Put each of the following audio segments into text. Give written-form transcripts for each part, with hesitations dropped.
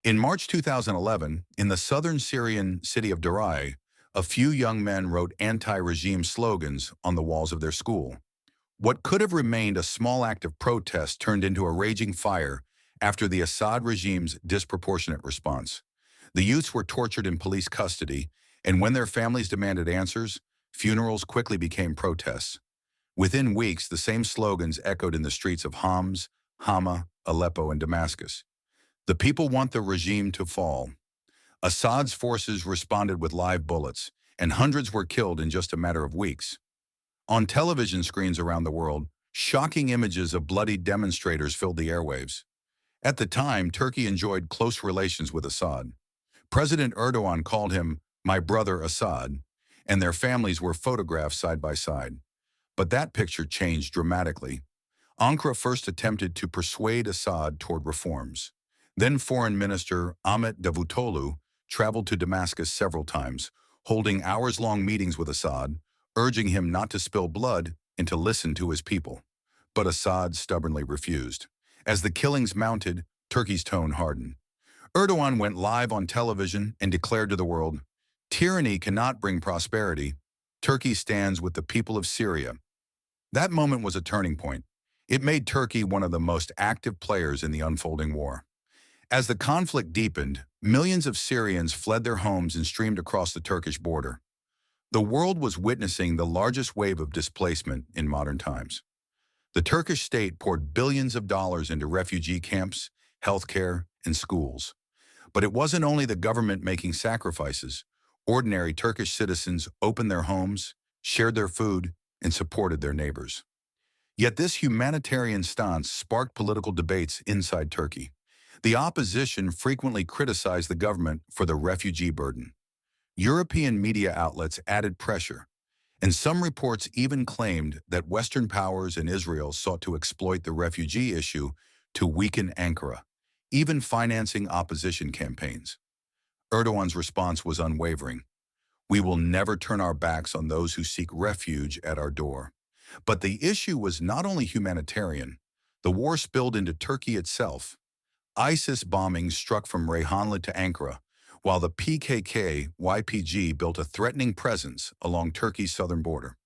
In March 2011, in the southern Syrian city of Daraa, a few young men wrote anti-regime slogans on the walls of their school. What could have remained a small act of protest turned into a raging fire after the Assad regime's disproportionate response. The youths were tortured in police custody, and when their families demanded answers, funerals quickly became protests. Within weeks, the same slogans echoed in the streets of Homs, Hama, Aleppo, and Damascus. The people want the regime to fall. Assad's forces responded with live bullets, and hundreds were killed in just a matter of weeks. On television screens around the world, shocking images of bloodied demonstrators filled the airwaves. At the time, Turkey enjoyed close relations with Assad. President Erdogan called him "my brother Assad," and their families were photographed side by side. But that picture changed dramatically. Ankara first attempted to persuade Assad toward reforms. Then Foreign Minister Ahmet Davutoglu traveled to Damascus several times, holding hours-long meetings with Assad, urging him not to spill blood and to listen to his people. But Assad stubbornly refused. As the killings mounted, Turkey's tone hardened. Erdogan went live on television and declared to the world, "Tyranny cannot bring prosperity. Turkey stands with the people of Syria." That moment was a turning point. It made Turkey one of the most active players in the unfolding war. As the conflict deepened, millions of Syrians fled their homes and streamed across the Turkish border. The world was witnessing the largest wave of displacement in modern times. The Turkish state poured billions of dollars into refugee camps, healthcare, and schools. But it wasn't only the government making sacrifices. Ordinary Turkish citizens opened their homes, shared their food, and supported their neighbors. Yet this humanitarian stance sparked political debates inside Turkey. The opposition frequently criticized the government for the refugee burden. European media outlets added pressure, and some reports even claimed that Western powers and Israel sought to exploit the refugee issue to weaken Ankara, even financing opposition campaigns. Erdogan's response was unwavering. "We will never turn our backs on those who seek refuge at our door." But the issue was not only humanitarian. The war spilled into Turkey itself. ISIS bombings struck from Reyhanli to Ankara, while the PKK-YPG built a threatening presence along Turkey's southern border.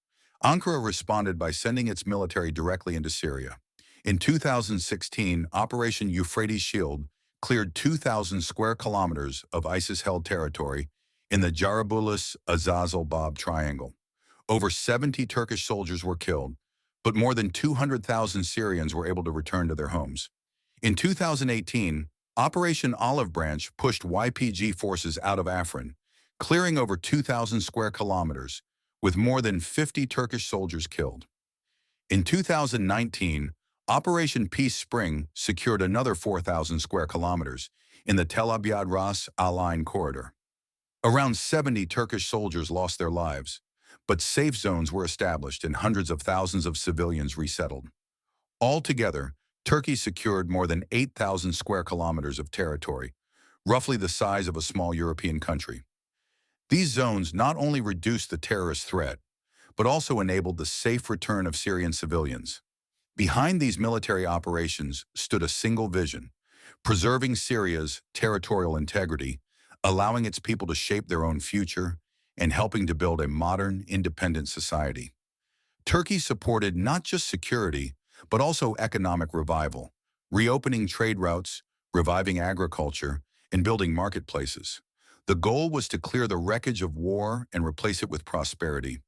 Ankara responded by sending its military directly into Syria. In 2016, Operation Euphrates Shield cleared 2,000 square kilometers of ISIS-held territory in the Jarablus-Azazel-Bab Triangle. Over 70 Turkish soldiers were killed, but more than 200,000 Syrians were able to return to their homes. In 2018, Operation Olive Branch pushed YPG forces out of Afrin, clearing over 2,000 square kilometers, with more than 50 Turkish soldiers killed. In 2019, Operation Peace Spring secured another 4,000 square kilometers in the Tel Abyad-Ras Al Ain corridor. Around 70 Turkish soldiers lost their lives, but safe zones were established and hundreds of thousands of civilians resettled. Altogether, Turkey secured more than 8,000 square kilometers of territory, roughly the size of a small European country. These zones not only reduced the terrorist threat, but also enabled the safe return of Syrian civilians. Behind these military operations stood a single vision: preserving Syria's territorial integrity, allowing its people to shape their own future, and helping to build a modern, independent society. Turkey supported not just security, but also economic revival, reopening trade routes, reviving agriculture, and building marketplaces. The goal was to clear the wreckage of war and replace it with prosperity.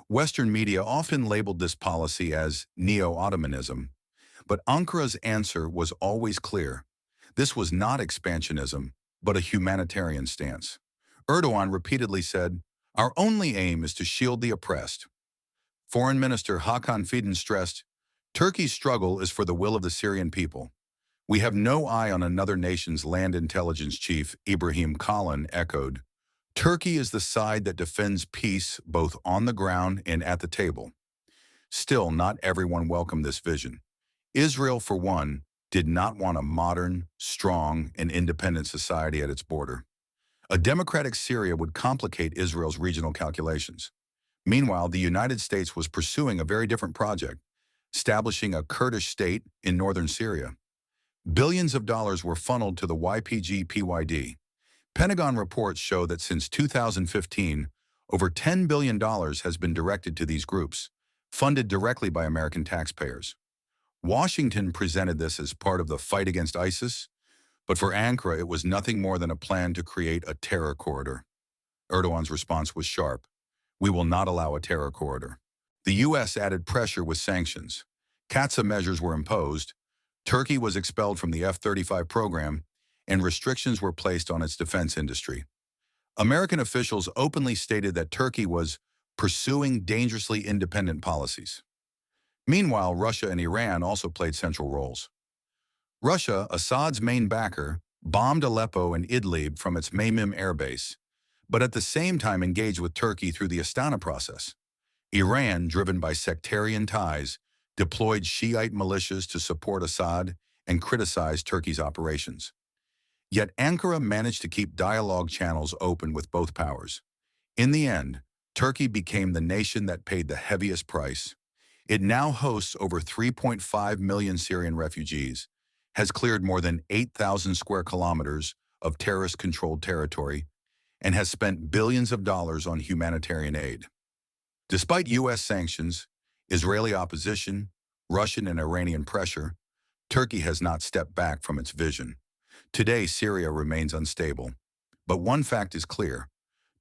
Western media often labeled this policy as neo-Ottomanism, but Ankara's answer was always clear. This was not expansionism, but a humanitarian stance. Erdogan repeatedly said, "Our only aim is to shield the oppressed." Foreign Minister Hakan Fidan stressed, "Turkey's struggle is for the will of the Syrian people. We have no eye on another nation's land." Intelligence Chief Ibrahim Kalin echoed, "Turkey is the side that defends peace both on the ground and at the table." Still, not everyone welcomed this vision. Israel, for one, did not want a modern, strong, and independent society at its border. A democratic Syria would complicate Israel's regional calculations. Meanwhile, the United States was pursuing a very different project: establishing a Kurdish state in northern Syria. Billions of dollars were funneled to the YPG-PYD. Pentagon reports show that since 2015, over $10 billion has been directed to these groups, funded directly by American taxpayers. Washington presented this as part of the fight against ISIS, but for Ankara it was nothing more than a plan to create a terror corridor. Erdogan's response was sharp. We will not allow a terror corridor. The U.S. added pressure with sanctions. CAATSA measures were imposed, Turkey was expelled from the F-35 program, and restrictions were placed on its defense industry. American officials openly stated that Turkey was pursuing dangerously independent policies. Meanwhile, Russia and Iran also played central roles. Russia, Assad's main backer, bombed Aleppo and Idlib from its Maymim airbase, but at the same time engaged with Turkey through the Astana process. Iran, driven by sectarian ties, deployed Shiite militias to support Assad and criticize Turkey's operations. Yet Ankara managed to keep dialogue channels open with both powers. In the end, Turkey became the nation that paid the heaviest price. It now hosts over 3.5 million Syrian refugees, has cleared more than 8,000 square kilometers of terrorist-controlled territory, and has spent billions of dollars on humanitarian aid. Despite U.S. sanctions, Israeli opposition, Russian and Iranian pressure, Turkey has not stepped back from its vision. Today, Syria remains unstable. But one fact is clear.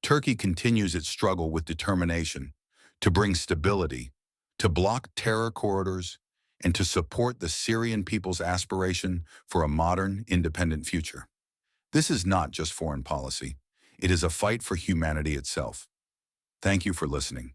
Turkey continues its struggle with determination to bring stability, to block terror corridors, and to support the Syrian people's aspiration for a modern, independent future. This is not just foreign policy. It is a fight for humanity itself. Thank you for listening.